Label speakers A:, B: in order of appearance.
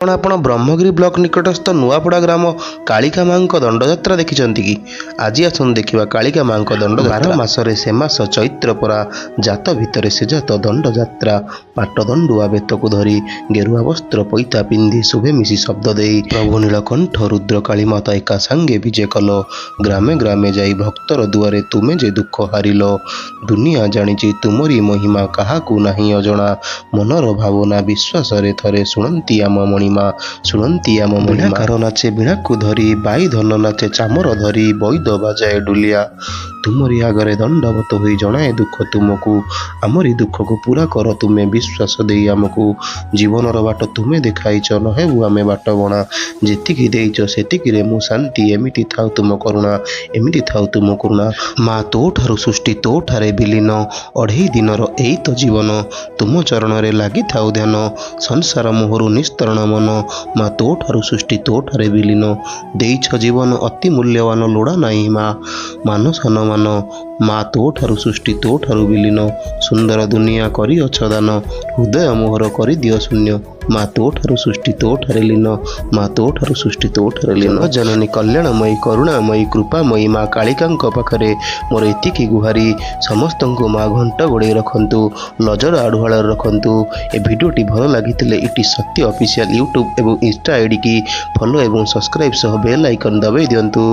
A: कौन आपण ब्रह्मगिरी ब्लॉक निकटस्थ नुआपड़ा ग्राम कालिका माँ दंडयात्रा देखिछंती कि? आज आसन देखिबा कालिका माँ दंडयात्रा। 12 मासरे से मास चैत्र परा जात भितरे से जात दंडयात्रा। पाटदंडुआ बेतकु धरी गेरुआ वस्त्र पैता पिंधि शुभे मिशी शब्द देई प्रभु नीलकंठ रुद्र काली माता एका सांगे विजय कल। ग्रामे ग्रामे जाई भक्तर दुआरे तुमे जे दुख हारिल। दुनिया जानिछि तुमरी महिमा काहाकू नाही अजणा। मनर भावना विश्वास रे थरे शुणंती आम मणिमा शुणंती आम मणिमा नाचे बीणाकू धरी बाई धन नाचे चामर धरी बैद बाजाए डुलिया। तुमरी आगरे दंडवत होई जणाए दुख तुमको आमरी दुख को पूरा कर तुमे विश्वास देई आमको। जीवनर बाट तुमे देखाइच नहेबु आमे बाट बणा। जेतिकी देइच सेतिकी रे मु शांति एमिति थाउ तुम करुणा एमिति थाउ तुम करुणा। माँ तो ठारु सृष्टि तो ठारे विलीन अढ़ई दिनर एई तो जीवन तुम चरण रे लागि थाउ ध्यान। संसार मोहरु निस्तरण मन माँ तो ठारु सृष्टि तो ठारे विलीन देइछ जीवन अति मूल्यवान लोड़ा नाही माँ मान सन मान। माँ तो ठारु सृष्टि तो ठारु विलीन सुंदर दुनिया करी अछ दान हृदय मोहर करी दियो शून्य। माँ तो ठारु सृष्टि तो ठारे लीन माँ तो ठारु सृष्टि तो ठारे लीन। जननी कल्याणमयी करुणामयी कृपामयी माँ कालिकांक पाखरे मोर एतिकी गुहारी। समस्त को माँ घंटा गोड़े रखंतु नजर आढ़ुआल रखंतु। ए भिडियोटी भल लगी इटी शक्ति ऑफिशियल यूट्यूब एवं इंस्टा आईडी की फॉलो एवं सब्सक्राइब सह बेल आइकन दबाई दियंतु।